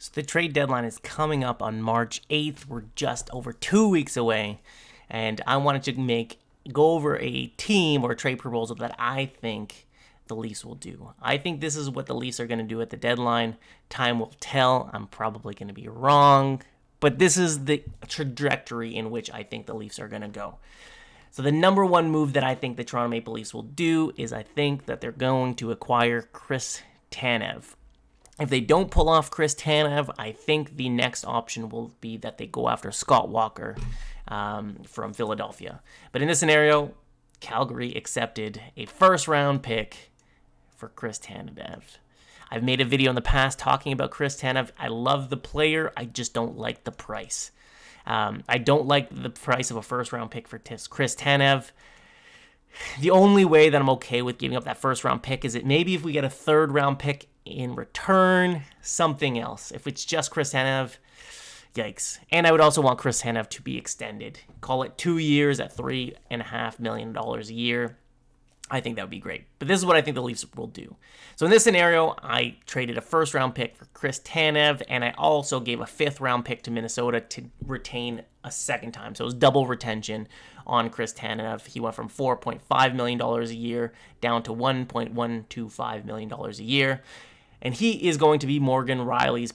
So the trade deadline is coming up on March 8th. We're just over 2 weeks away. And I wanted to go over a team or a trade proposal that I think the Leafs will do. I think this is what the Leafs are going to do at the deadline. Time will tell. I'm probably going to be wrong. But this is the trajectory in which I think the Leafs are going to go. So the number one move that I think the Toronto Maple Leafs will do is I think that they're going to acquire Chris Tanev. If they don't pull off Chris Tanev, I think the next option will be that they go after Scott Walker from Philadelphia. But in this scenario, Calgary accepted a first-round pick for Chris Tanev. I've made a video in the past talking about Chris Tanev. I love the player. I just don't like the price. I don't like the price of a first-round pick for Chris Tanev. The only way that I'm okay with giving up that first-round pick is that maybe if we get a third-round pick in return, something else. If it's just Chris Tanev, yikes. And I would also want Chris Tanev to be extended. Call it 2 years at $3.5 million a year. I think that would be great. But this is what I think the Leafs will do. So in this scenario, I traded a first-round pick for Chris Tanev, and I also gave a fifth-round pick to Minnesota to retain a second time. So it was double retention on Chris Tanev. He went from $4.5 million a year down to $1.125 million a year. And he is going to be Morgan Rielly's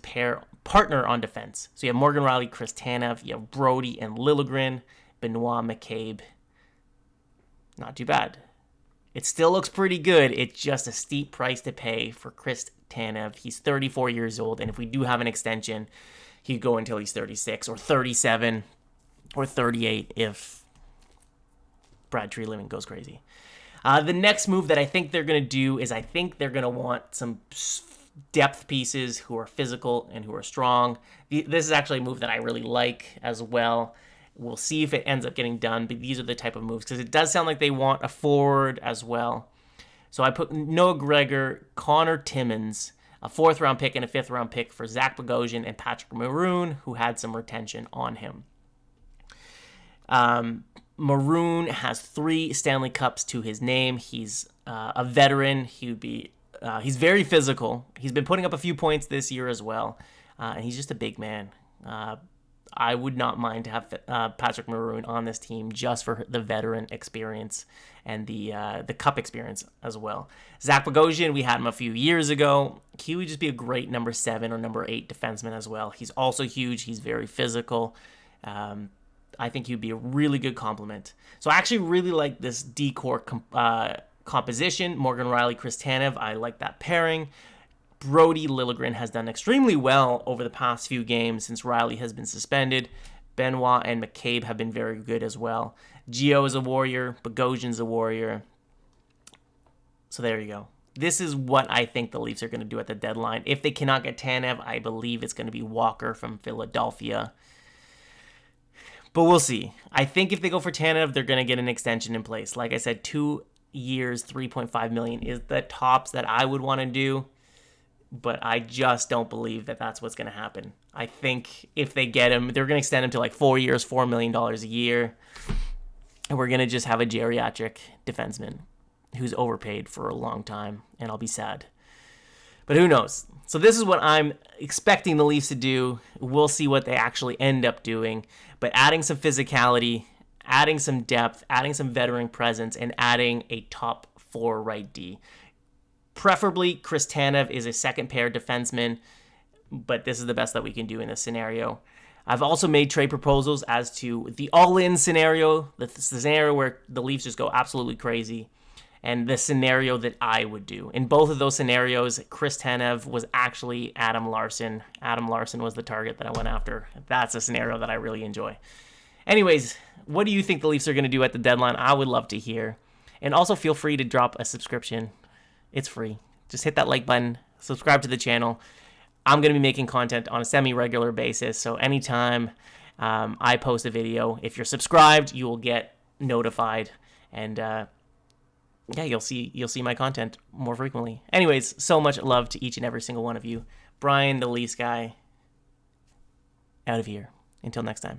partner on defense. So you have Morgan Rielly, Chris Tanev, you have Brody and Liljegren, Benoit McCabe. Not too bad. It still looks pretty good. It's just a steep price to pay for Chris Tanev. He's 34 years old, and if we do have an extension, he'd go until he's 36 or 37 or 38 if Brad Treliving goes crazy. The next move that I think they're going to do is I think they're going to want some depth pieces who are physical and who are strong. This is actually a move that I really like as well. We'll see if it ends up getting done, but these are the type of moves because it does sound like they want a forward as well. So I put Noah Gregor, Connor Timmins, a fourth-round pick and a fifth-round pick for Zach Bogosian and Patrick Maroon, who had some retention on him. Maroon has 3 Stanley Cups to his name. He's a veteran. He's very physical. He's been putting up a few points this year as well, and he's just a big man. I would not mind to have Patrick Maroon on this team just for the veteran experience and the cup experience as well. Zach Bogosian, we had him a few years ago. He would just be a great number 7 or number 8 defenseman as well. He's also huge. He's very physical. I think he'd be a really good complement. So I actually really like this D-core composition. Morgan Rielly, Chris Tanev. I like that pairing. Brody Liljegren has done extremely well over the past few games since Rielly has been suspended. Benoit and McCabe have been very good as well. Gio is a warrior. Bogosian's a warrior. So there you go. This is what I think the Leafs are going to do at the deadline. If they cannot get Tanev, I believe it's going to be Walker from Philadelphia. But we'll see. I think if they go for Tanev, they're going to get an extension in place. Like I said, 2 years, $3.5 million is the tops that I would want to do. But I just don't believe that that's what's going to happen. I think if they get him, they're going to extend him to like 4 years, $4 million a year. And we're going to just have a geriatric defenseman who's overpaid for a long time. And I'll be sad. But who knows? So this is what I'm expecting the Leafs to do. We'll see what they actually end up doing. But adding some physicality, adding some depth, adding some veteran presence, and adding a top 4 right D. Preferably, Chris Tanev is a second-pair defenseman, but this is the best that we can do in this scenario. I've also made trade proposals as to the all-in scenario, the scenario where the Leafs just go absolutely crazy, and the scenario that I would do. In both of those scenarios, Chris Tanev was actually Adam Larsson. Adam Larsson was the target that I went after. That's a scenario that I really enjoy. Anyways, what do you think the Leafs are going to do at the deadline? I would love to hear. And also feel free to drop a subscription. It's free. Just hit that like button, subscribe to the channel. I'm going to be making content on a semi-regular basis, so anytime I post a video, if you're subscribed, you will get notified, and you'll see my content more frequently. Anyways, so much love to each and every single one of you. Brian, the Leafs guy, out of here. Until next time.